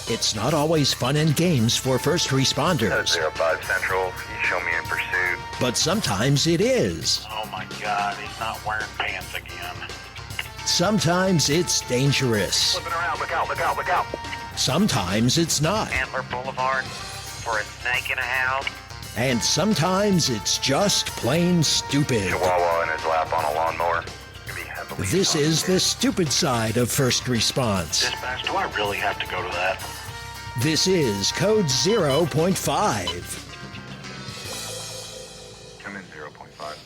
It's not always fun and games for first responders. 05 Central, you show me in pursuit. But sometimes it is. Oh my God, he's not wearing pants again. Sometimes it's dangerous. Flipping around, look out, look out, look out. Sometimes it's not. Antler Boulevard for a snake in a house. And sometimes it's just plain stupid. Chihuahua in his lap on a lawnmower. Could be heavily This is the stupid side of first response. Dispatch, do I really have to go to that? This is Code 0.5. Come in 0.5.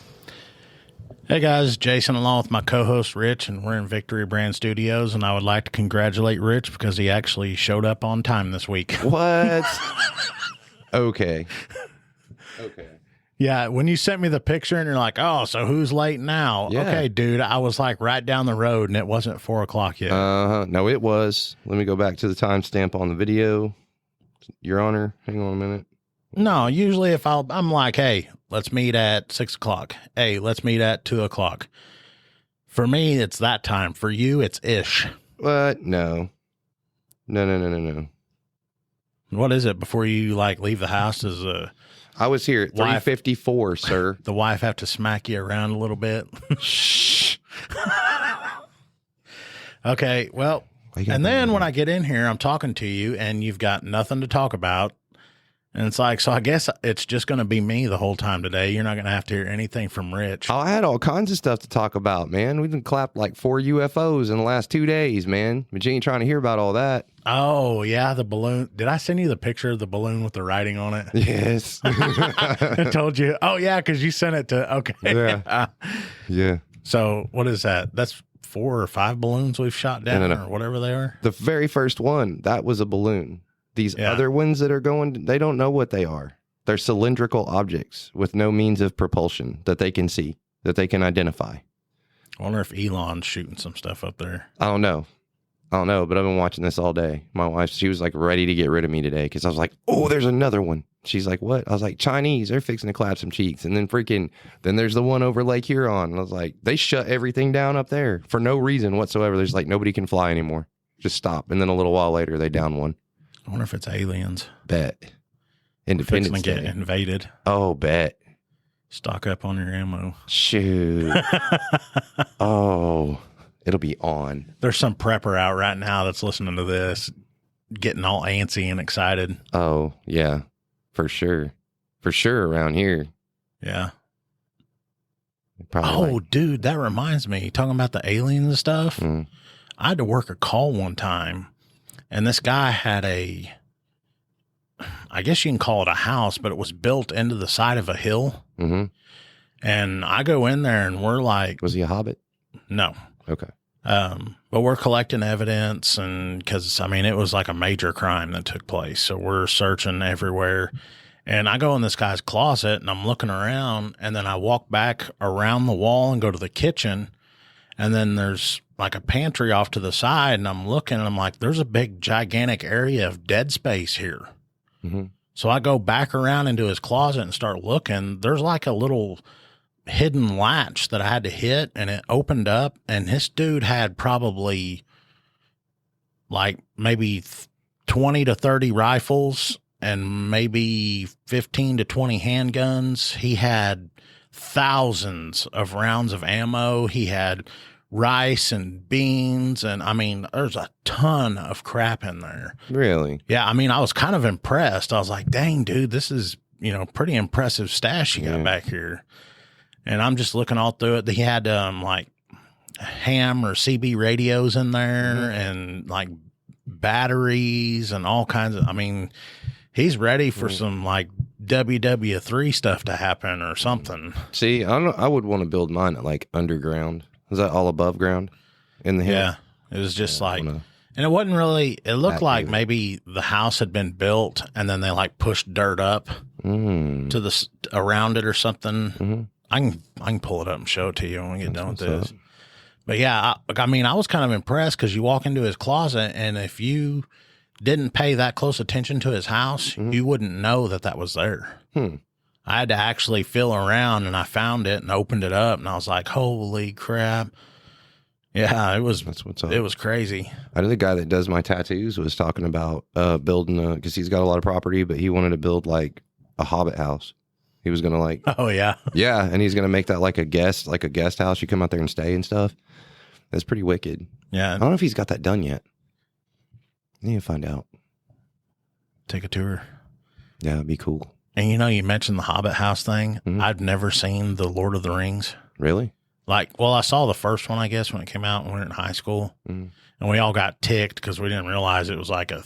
Hey guys, Jason along with my co-host Rich, and we're in Victory Brand Studios, and I would like to congratulate Rich because he actually showed up on time this week. What? Okay. Yeah, when you sent me the picture and you're like, oh, so who's late now? Yeah. Okay, dude, I was like right down the road and it wasn't 4 o'clock yet. No, it was. Let me go back to the timestamp on the video. Your Honor, hang on a minute. No, usually if I'm like, hey, let's meet at 6 o'clock. Hey, let's meet at 2 o'clock. For me, it's that time. For you, it's ish. What? No. No. What is it before you like leave the house? Is I was here at Wife. 3:54, sir. the wife have to smack you around a little bit? Shh. Okay, well, Why you gotta and bring then that when up? I get in here, I'm talking to you and you've got nothing to talk about. And it's like, so I guess it's just going to be me the whole time today. You're not going to have to hear anything from Rich. I had all kinds of stuff to talk about, man. We've been clapped like 4 UFOs in the last 2 days, man. But you ain't trying to hear about all that. Oh, yeah, the balloon. Did I send you the picture of the balloon with the writing on it? Yes. I told you. Oh, yeah, because you sent it to, okay. Yeah. Yeah. So what is that? That's 4 or 5 balloons we've shot down No. or whatever they are? The very first one, that was a balloon. These Yeah. other ones that are going, they don't know what they are. They're cylindrical objects with no means of propulsion that they can see, that they can identify. I wonder if Elon's shooting some stuff up there. I don't know, but I've been watching this all day. My wife, she was like ready to get rid of me today because I was like, oh, there's another one. She's like, what? I was like, Chinese, they're fixing to clap some cheeks. And then then there's the one over Lake Huron. And I was like, they shut everything down up there for no reason whatsoever. There's like, nobody can fly anymore. Just stop. And then a little while later, they down one. I wonder if it's aliens. Bet. Fixing Independence to get Day. invaded. Oh, bet. Stock up on your ammo. Shoot. Oh, it'll be on. There's some prepper out right now that's listening to this, getting all antsy and excited. Oh, yeah, for sure. For sure around here. Yeah. Probably Oh, like- dude, that reminds me. Talking about the aliens and stuff. Mm. I had to work a call one time, and this guy had I guess you can call it a house, but it was built into the side of a hill. Mm-hmm. And I go in there and we're like, Was he a hobbit? no. Okay. But we're collecting evidence, and because, I mean, it was like a major crime that took place. So we're searching everywhere. And I go in this guy's closet and I'm looking around, and then I walk back around the wall and go to the kitchen. And then there's like a pantry off to the side, and I'm looking and I'm like, there's a big, gigantic area of dead space here. Mm-hmm. So I go back around into his closet and start looking. There's like a little hidden latch that I had to hit, and it opened up, and this dude had probably like maybe 20 to 30 rifles and maybe 15 to 20 handguns. He had thousands of rounds of ammo. He had rice and beans, and I mean, there's a ton of crap in there. Really? Yeah, I mean, I was kind of impressed. I was like, dang, dude, this is, pretty impressive stash you got Yeah. back here. And I'm just looking all through it. He had like ham or CB radios in there, and like batteries and all kinds of, I mean, he's ready for some like WW3 stuff to happen or something. See, I don't know. I would want to build mine at like underground. Is that all above ground in the hill? Yeah. It was just like, wanna- and it wasn't really, it looked That like either. maybe the house had been built and then they like pushed dirt up to the around it or something. Mm-hmm. I can pull it up and show it to you when we get done with what's this. But yeah, I mean, I was kind of impressed because you walk into his closet, and if you didn't pay that close attention to his house, you wouldn't know that was there. I had to actually feel around, and I found it and opened it up, and I was like, holy crap. Yeah, it was. That's what's up. It was crazy. I know the guy that does my tattoos was talking about building because he's got a lot of property, but he wanted to build like a Hobbit house. He was gonna like, Oh yeah, yeah, and he's gonna make that like a guest house. You come out there and stay and stuff. That's pretty wicked. I yeah. don't know if he's got that done yet. I need to find out. Take a tour. Yeah, it'd be cool. And you mentioned the Hobbit house thing. Mhm. I've never seen the Lord of the Rings. Really? Like, well, I saw the first one, I guess, when it came out when we were in high school, Mhm. and we all got ticked because we didn't realize it was like a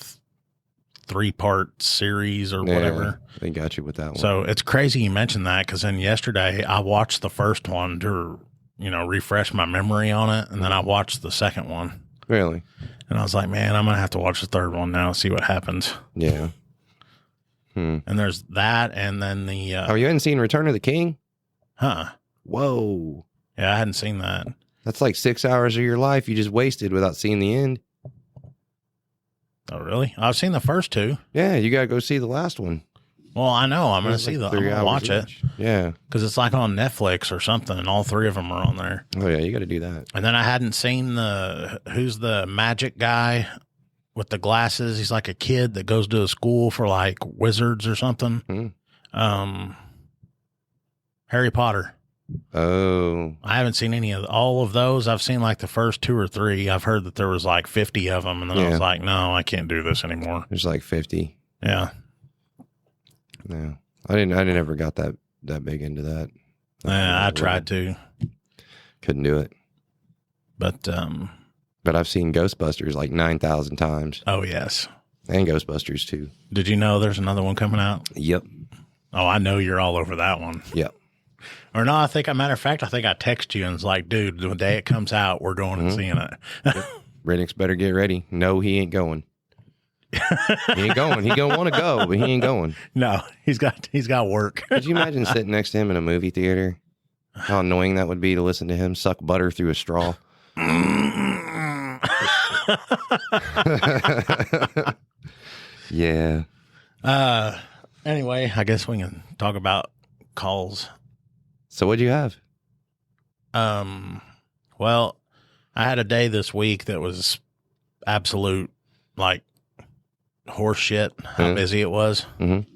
3-part series or whatever. They got you with that one. So it's crazy you mentioned that because then yesterday I watched the first one to, refresh my memory on it. And then I watched the second one Really? and I was like, man, I'm going to have to watch the third one now and see what happens. Yeah. And there's that. And then the, Oh, you hadn't seen Return of the King? Whoa. Yeah, I hadn't seen that. That's like 6 hours of your life you just wasted without seeing the end. Oh, really? I've seen the first two. Yeah, you got to go see the last one. Well, I know. I'm going to It's see like I'm 3 going to hours watch it each. Yeah. because it's like on Netflix or something, and all 3 of them are on there. Oh, yeah, you got to do that. And then I hadn't seen who's the magic guy with the glasses. He's like a kid that goes to a school for like wizards or something. Harry Potter. Oh. I haven't seen all of those. I've seen like the first 2 or 3. I've heard that there was like 50 of them. And then I was like, no, I can't do this anymore. There's like 50. Yeah. No. I never got that big into that. I tried to, Couldn't do it. but, But I've seen Ghostbusters like 9,000 times. oh yes. And Ghostbusters too. Did you know there's another one coming out? Yep. Oh, I know you're all over that one. Yep. Or no, matter of fact, I think I text you and it's like, dude, the day it comes out, we're going and seeing it. Reddick's better get ready. No, he ain't going. He ain't going. He gonna want to go, but he ain't going. No, he's got work. Could you imagine sitting next to him in a movie theater? How annoying that would be to listen to him suck butter through a straw. Yeah. Anyway, I guess we can talk about calls. So what'd you have? Well, I had a day this week that was absolute like horse shit, how busy it was. Mm-hmm.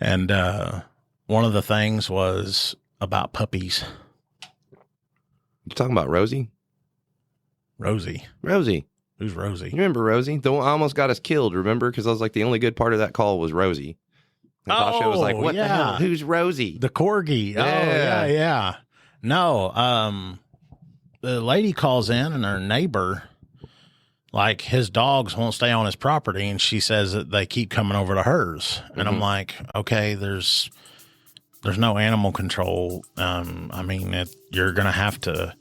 And one of the things was about puppies. You talking about Rosie? Rosie. You Who's Rosie? remember Rosie? The one almost got us killed, remember? Because I was like, the only good part of that call was Rosie. And Tasha was like, what the hell? Who's Rosie? The corgi. Yeah. Oh, yeah. No, the lady calls in and her neighbor, like his dogs won't stay on his property. And she says that they keep coming over to hers. And I'm like, okay, there's no animal control. I mean, you're going to have to.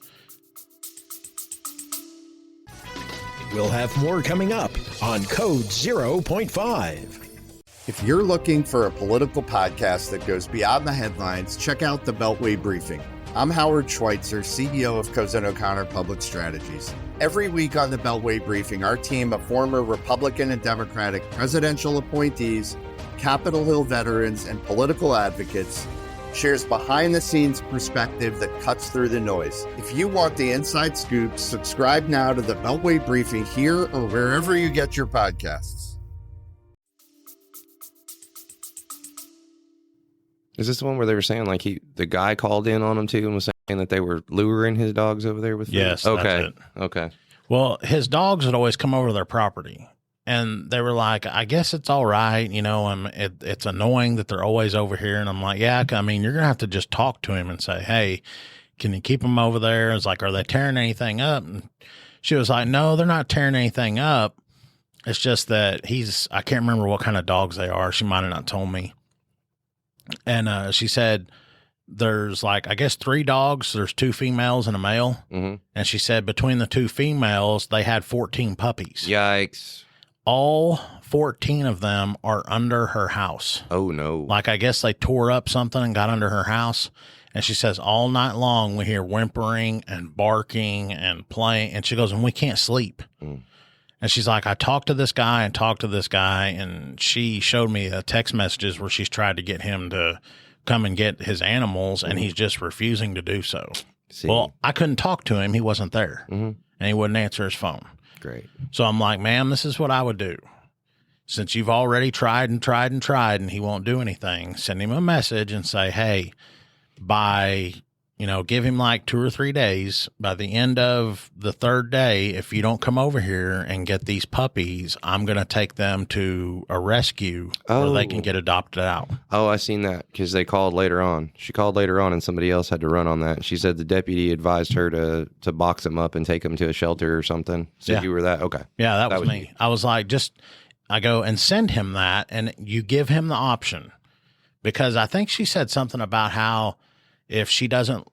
We'll have more coming up on Code 0.5. If you're looking for a political podcast that goes beyond the headlines, check out the Beltway Briefing. I'm Howard Schweitzer, CEO of Cozen O'Connor Public Strategies. Every week on the Beltway Briefing, our team of former Republican and Democratic presidential appointees, Capitol Hill veterans, and political advocates shares behind-the-scenes perspective that cuts through the noise. If you want the inside scoop, subscribe now to the Beltway Briefing here or wherever you get your podcasts. Is this the one where they were saying like the guy called in on him too and was saying that they were luring his dogs over there with food? Yes. Okay. That's it. Okay. Well, his dogs would always come over to their property. And they were like, I guess it's all right. It's annoying that they're always over here. And I'm like, yeah, I mean, you're going to have to just talk to him and say, hey, can you keep them over there? It's like, are they tearing anything up? And she was like, no, they're not tearing anything up. It's just that I can't remember what kind of dogs they are. She might have not told me. And she said there's like, I guess 3 dogs. There's 2 females and a male. Mm-hmm. And she said between the 2 females, they had 14 puppies. Yikes. All 14 of them are under her house. Oh, no. Like, I guess they tore up something and got under her house. And she says all night long we hear whimpering and barking and playing. And she goes, and we can't sleep. And she's like, I talked to this guy, and she showed me text messages where she's tried to get him to come and get his animals, and he's just refusing to do so. See, Well, I couldn't talk to him. He wasn't there, Mhm. and he wouldn't answer his phone. Great. So I'm like, ma'am, this is what I would do. Since you've already tried and tried and tried and he won't do anything, send him a message and say, hey, give him like 2 or 3 days. By the end of the 3rd day, if you don't come over here and get these puppies, I'm going to take them to a rescue where they can get adopted out. Oh, I seen that because they called later on. She called later on and somebody else had to run on that. She said the deputy advised her to box them up and take them to a shelter or something. So Yeah. you were that? Okay. Yeah, that was me. you. I was like, I go and send him that, and you give him the option. Because I think she said something about how if she doesn't,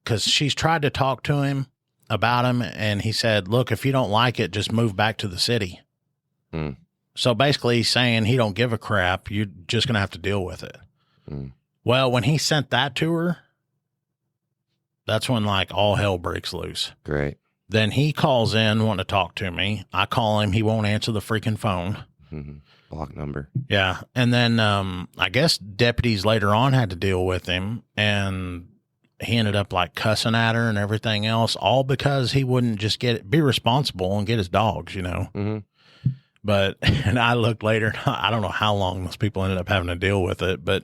because she's tried to talk to him about him, and he said, look, if you don't like it, just move back to the city. Mm. So basically he's saying he don't give a crap. You're just going to have to deal with it. Mm. Well, when he sent that to her, that's when like all hell breaks loose. Great. Then he calls in wanting to talk to me. I call him. He won't answer the freaking phone. Mm-hmm. Block number. Yeah. And then I guess deputies later on had to deal with him, and he ended up like cussing at her and everything else, all because he wouldn't just be responsible and get his dogs, Mm-hmm. But, and I looked later, I don't know how long those people ended up having to deal with it, but,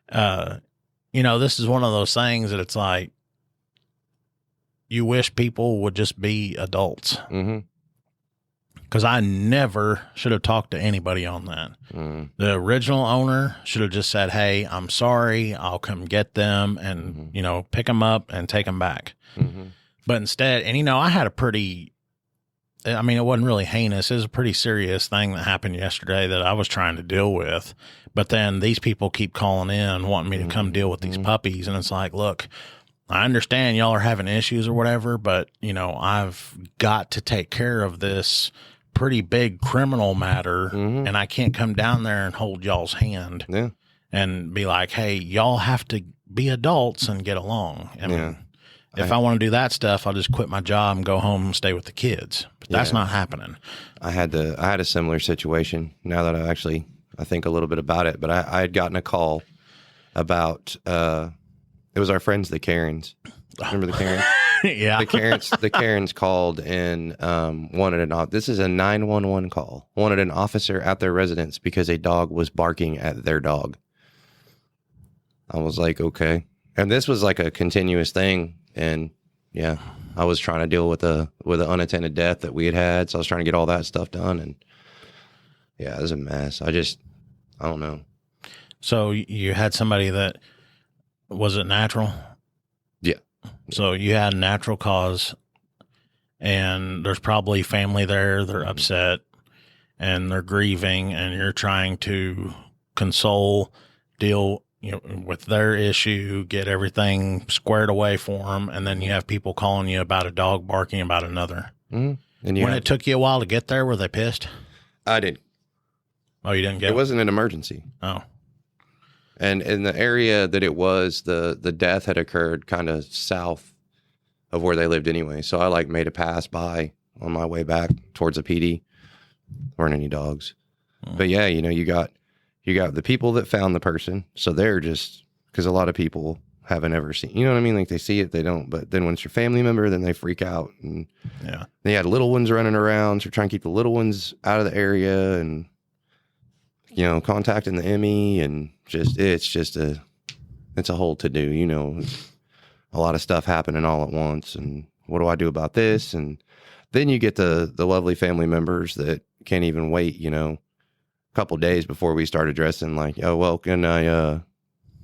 this is one of those things that it's like, you wish people would just be adults. Mm-hmm. Because I never should have talked to anybody on that. Mm. The original owner should have just said, hey, I'm sorry. I'll come get them and, pick them up and take them back. Mm-hmm. But instead, and, I had it wasn't really heinous. It was a pretty serious thing that happened yesterday that I was trying to deal with. But then these people keep calling in wanting me to come deal with these puppies. And it's like, look, I understand y'all are having issues or whatever, but, I've got to take care of this pretty big criminal matter, and I can't come down there and hold y'all's hand and be like, hey, y'all have to be adults and get along. I mean, if I want to do that stuff, I'll just quit my job and go home and stay with the kids. But that's not happening. I had a similar situation now that I think a little bit about it, but I had gotten a call about, it was our friends, the Karens. Remember the Karens? Yeah. The Karens called and wanted this is a 911 call. Wanted an officer at their residence because a dog was barking at their dog. I was like, okay. And this was like a continuous thing. And yeah, I was trying to deal with the unattended death that we had. So I was trying to get all that stuff done. And yeah, it was a mess. I don't know. So you had somebody that, was it natural? Yeah. So you had a natural cause, and there's probably family there. They're upset and they're grieving, and you're trying to console, deal with their issue, get everything squared away for them. And then you have people calling you about a dog barking about another. Mm-hmm. And when it took you a while to get there, were they pissed? I didn't. Oh, you didn't get it? Wasn't an emergency. Oh. And in the area that it was, the death had occurred kind of south of where they lived anyway. So I made a pass by on my way back towards the PD. Weren't any dogs. But yeah, you got the people that found the person. So they're just, because a lot of people haven't ever seen, you know what I mean? Like they see it, they don't. But then when it's your family member, then they freak out. And yeah, they had little ones running around. So trying to keep the little ones out of the area and, contacting the ME and it's a whole to do, a lot of stuff happening all at once. And what do I do about this? And then you get the lovely family members that can't even wait, a couple days before we start addressing like, oh, well, can I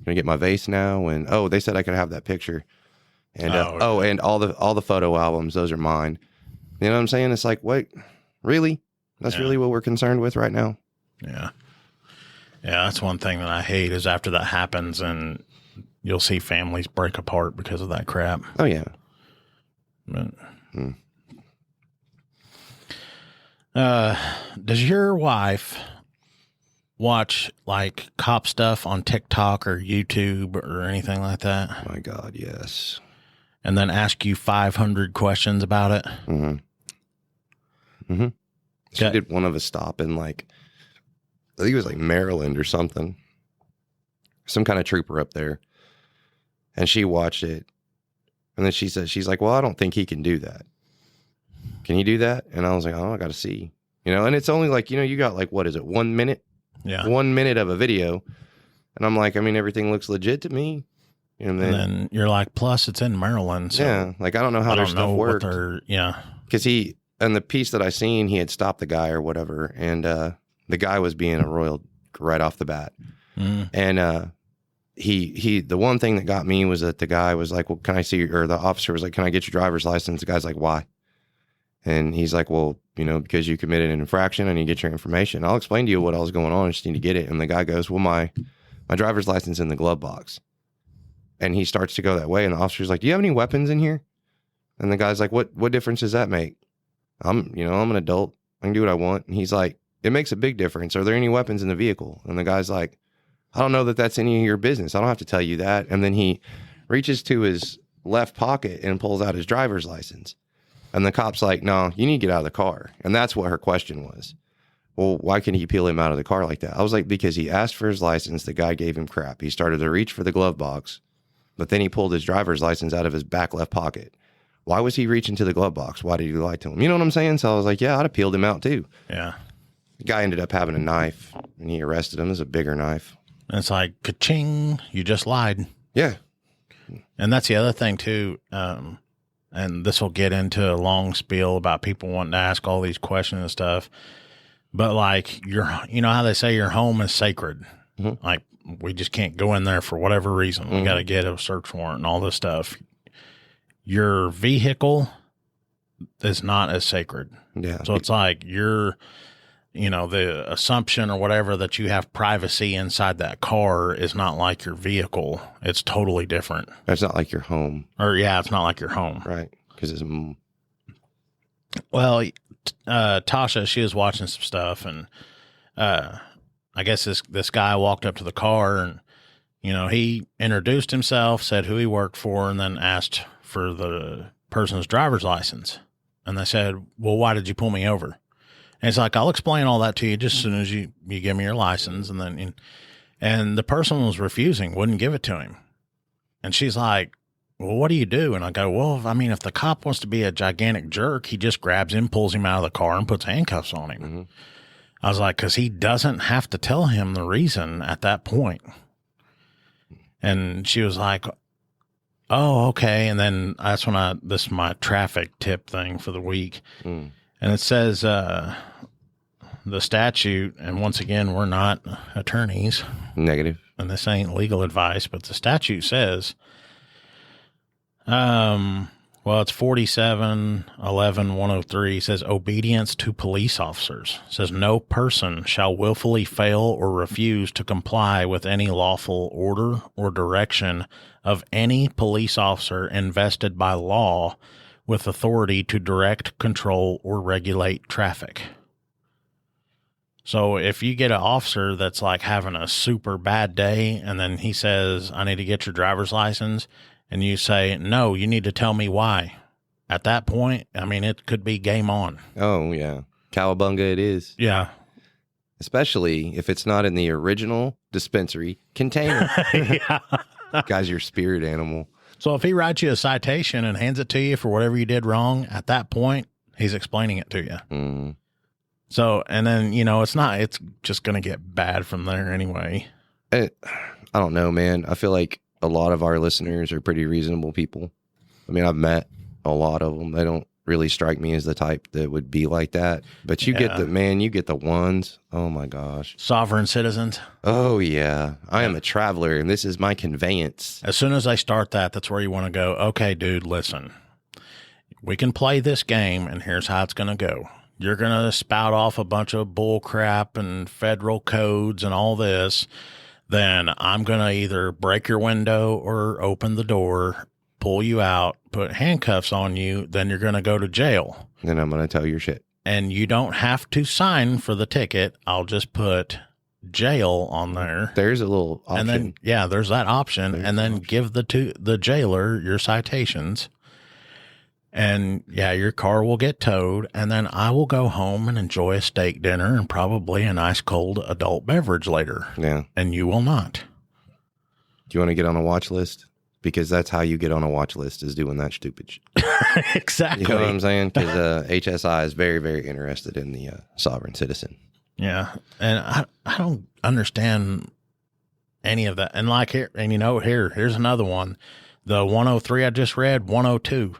get my vase now? And, oh, they said I could have that picture. And, and all the photo albums, those are mine. You know what I'm saying? It's like, wait, really? That's really what we're concerned with right now? Yeah. Yeah, that's one thing that I hate is after that happens and you'll see families break apart because of that crap. Oh, yeah. But, does your wife watch like cop stuff on TikTok or YouTube or anything like that? Oh my God, yes. And then ask you 500 questions about it? Mm-hmm. Mm-hmm. She did one of a stop in I think it was Maryland or something. Some kind of trooper up there. And she watched it. And And then she's like, well, I don't think he can do that. Can you do that? And I was like, oh, I got to see. And it's only like, you got like, what is it, 1 minute? Yeah. 1 minute of a video. And I'm like, I mean, everything looks legit to me. And then you're like, plus it's in Maryland. So yeah. Like, I don't know how their stuff worked. Yeah. Because and the piece that I seen, he had stopped the guy or whatever. And the guy was being a royal right off the bat. Mm. And the one thing that got me was that the guy was like, well, can I see, or the officer was like, can I get your driver's license? The guy's like, why? And he's like, well, because you committed an infraction, I need to get your information. I'll explain to you what else is going on. I just need to get it. And the guy goes, well, my driver's license in the glove box. And he starts to go that way. And the officer's like, do you have any weapons in here? And the guy's like, what difference does that make? I'm an adult. I can do what I want. And he's like, it makes a big difference. Are there any weapons in the vehicle? And the guy's like, I don't know that that's any of your business. I don't have to tell you that. And then he reaches to his left pocket and pulls out his driver's license. And the cop's like, no, you need to get out of the car. And that's what her question was. Well, why can he peel him out of the car like that? I was like, because he asked for his license. The guy gave him crap. He started to reach for the glove box, but then he pulled his driver's license out of his back left pocket. Why was he reaching to the glove box? Why did he lie to him? You know what I'm saying? So I was like, yeah, I'd have peeled him out too. Yeah. The guy ended up having a knife, and he arrested him. It was a bigger knife. And it's like, ka-ching, you just lied. Yeah. And that's the other thing too. And this will get into a long spiel about people wanting to ask all these questions and stuff. But like, you know how they say your home is sacred? Mm-hmm. Like, we just can't go in there for whatever reason. We got to get a search warrant and all this stuff. Your vehicle is not as sacred. Yeah. So it's like the assumption or whatever that you have privacy inside that car is not like your vehicle. It's totally different. It's not like your home. It's not like your home. Right. Because it's... Well, Tasha, she was watching some stuff, and I guess this guy walked up to the car, and he introduced himself, said who he worked for, and then asked for the person's driver's license. And they said, well, why did you pull me over? And it's like, I'll explain all that to you just as soon as you give me your license. And then, and the person was refusing, wouldn't give it to him. And she's like, well, what do you do? And I go, well, I mean, if the cop wants to be a gigantic jerk, he just grabs him, pulls him out of the car, and puts handcuffs on him. Mm-hmm. I was like, because he doesn't have to tell him the reason at that point. And she was like, oh, okay. And then that's when this is my traffic tip thing for the week. Mm. And it says, the statute, and once again, we're not attorneys. Negative. And this ain't legal advice, but the statute says, it's 47-11-103 says obedience to police officers. It says no person shall willfully fail or refuse to comply with any lawful order or direction of any police officer invested by law with authority to direct, control, or regulate traffic. So if you get an officer that's like having a super bad day, and then he says, I need to get your driver's license, and you say, no, you need to tell me why. At that point, I mean, it could be game on. Oh, yeah. Cowabunga it is. Yeah. Especially if it's not in the original dispensary container. Yeah. Guy's your spirit animal. So if he writes you a citation and hands it to you for whatever you did wrong, at that point, he's explaining it to you. Mm. So, and then, it's just going to get bad from there anyway. I don't know, man. I feel like a lot of our listeners are pretty reasonable people. I mean, I've met a lot of them. They don't really strike me as the type that would be like that. But you get the ones. Oh my gosh. Sovereign citizens. Oh yeah. I am a traveler and this is my conveyance. As soon as I start that's where you want to go. Okay, dude, listen, we can play this game and here's how it's going to go. You're going to spout off a bunch of bull crap and federal codes and all this. Then I'm going to either break your window or open the door, pull you out, put handcuffs on you. Then you're going to go to jail. Then I'm going to tell your shit. And you don't have to sign for the ticket. I'll just put jail on there. There's a little option. And then, there's that option. There's and then give the jailer your citations. And your car will get towed, and then I will go home and enjoy a steak dinner and probably a nice cold adult beverage later. Yeah. And you will not. Do you want to get on a watch list? because that's how you get on a watch list, is doing that stupid shit. Exactly. You know what I'm saying? Because HSI is very, very interested in the sovereign citizen. Yeah. And I don't understand any of that. And like here, and here's another one. The 103 I just read, 102,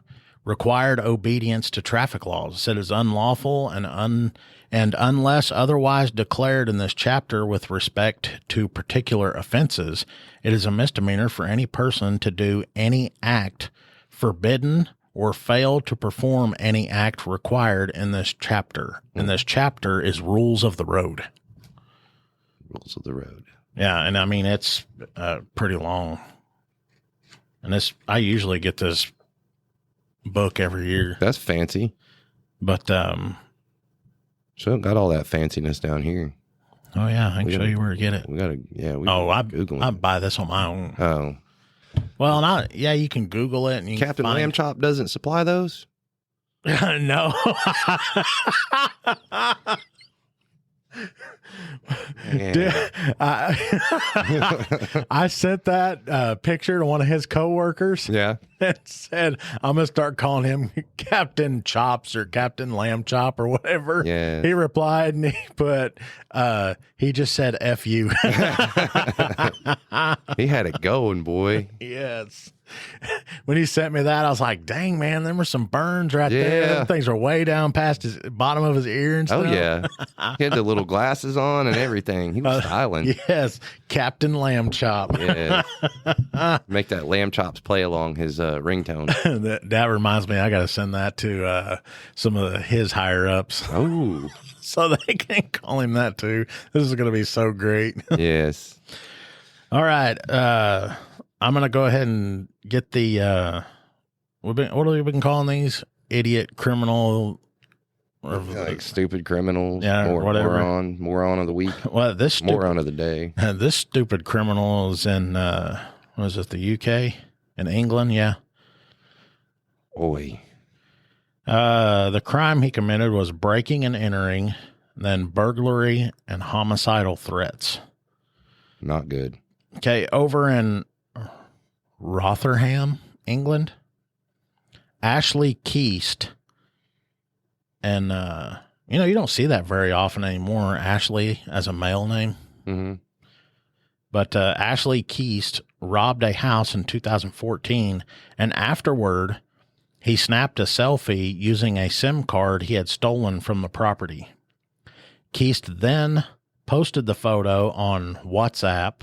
required obedience to traffic laws. It said it's unlawful and unless otherwise declared in this chapter with respect to particular offenses, it is a misdemeanor for any person to do any act forbidden or fail to perform any act required in this chapter. And this chapter is rules of the road. Rules of the road. Yeah. And I mean, it's pretty long. And I usually get this book every year. That's fancy. But, so got all that fanciness down here. oh yeah, I can show you where to get it. We gotta, yeah. I buy this on my own. Oh, Well, you can Google it and you Captain can Lamb Chop doesn't supply those. No. Yeah. I sent that picture to one of his coworkers. Yeah. And said, I'm going to start calling him Captain Chops or Captain Lamb Chop or whatever. Yeah. He replied and he put, he just said, F you. He had it going, boy. Yes. When he sent me that, I was like, dang, man, there were some burns right there. Yeah. Them things are way down past his bottom of his ear and stuff. Oh, yeah. He had the little glasses on and everything. He was styling. Yes. Captain Lamb Chop. Yeah. Make that Lamb Chops play along his ringtone. that reminds me, I got to send that to some of his higher ups Oh, so they can call him that too. This is going to be so great. yes. All right. I'm going to go ahead and get the, what have we been calling these? Idiot, criminal, or Like stupid criminals. Yeah, or whatever. Moron of the week. well, this Moron of the day. this stupid criminal is in, was it the UK? In England? Yeah. Boy. The crime he committed was breaking and entering, then burglary and homicidal threats. Not good. Okay, over in Rotherham, England, Ashley Keast, and you don't see that very often anymore, Ashley as a male name. Mm-hmm. But Ashley Keast robbed a house in 2014, and afterward, he snapped a selfie using a SIM card he had stolen from the property. Keast then posted the photo on WhatsApp,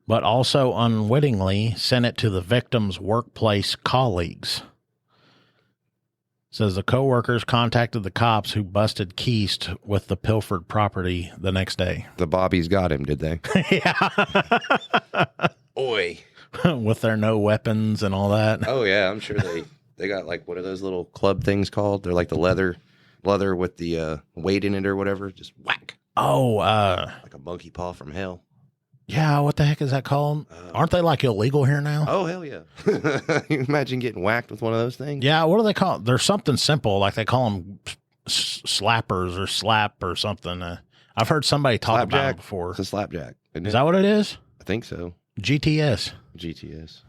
but also unwittingly sent it to the victim's workplace colleagues. Says the coworkers contacted the cops who busted Keast with the pilfered property the next day. The Bobbies got him, did they? Yeah. Oi. With their no weapons and all that. Oh, yeah. I'm sure they got like, what are those little club things called? They're like the leather with the weight in it or whatever. Just whack. Oh, Like a monkey paw from hell. yeah. What the heck is that called? Aren't they like illegal here now? Oh, hell yeah. You imagine getting whacked with one of those things? Yeah. What do they call it? There's something simple. Like they call them slappers or slap or something. I've heard somebody talk about it before. It's a slapjack. Is that what it is? I think so. GTS. GTS.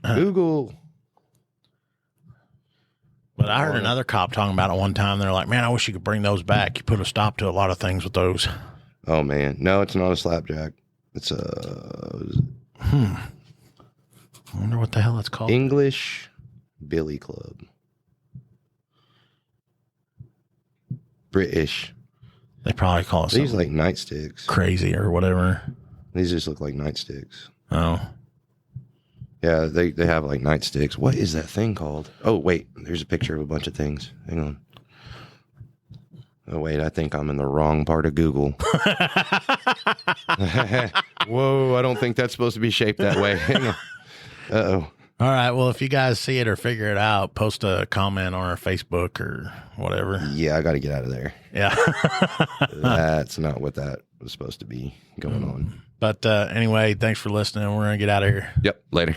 Google. But I heard another cop talking about it one time. They're like, man, I wish you could bring those back. You put a stop to a lot of things with those. Oh, man. No, it's not a slapjack. It's I wonder what the hell it's called. English Billy Club. British. They probably call it These something like nightsticks. crazy or whatever. These just look like nightsticks. Oh. Yeah, they have like nightsticks. What is that thing called? Oh, wait. There's a picture of a bunch of things. Hang on. Oh, wait. I think I'm in the wrong part of Google. Whoa. I don't think that's supposed to be shaped that way. Hang on. Uh-oh. All right. Well, if you guys see it or figure it out, post a comment on our Facebook or whatever. Yeah, I got to get out of there. Yeah. That's not what that was supposed to be going on. But anyway, thanks for listening. We're going to get out of here. Yep. Later.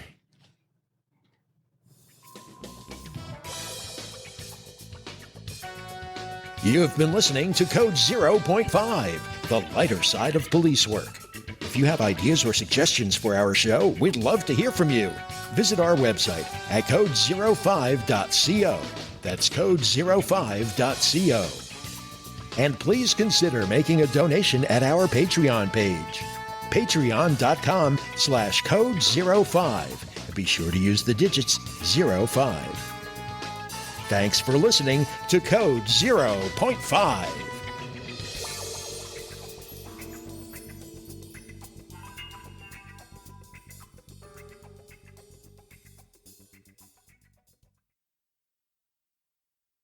You have been listening to Code 0.5, the lighter side of police work. If you have ideas or suggestions for our show, we'd love to hear from you. Visit our website at code05.co. That's code05.co. And please consider making a donation at our Patreon page, patreon.com/code05. Be sure to use the digits 05. Thanks for listening to Code 0.5.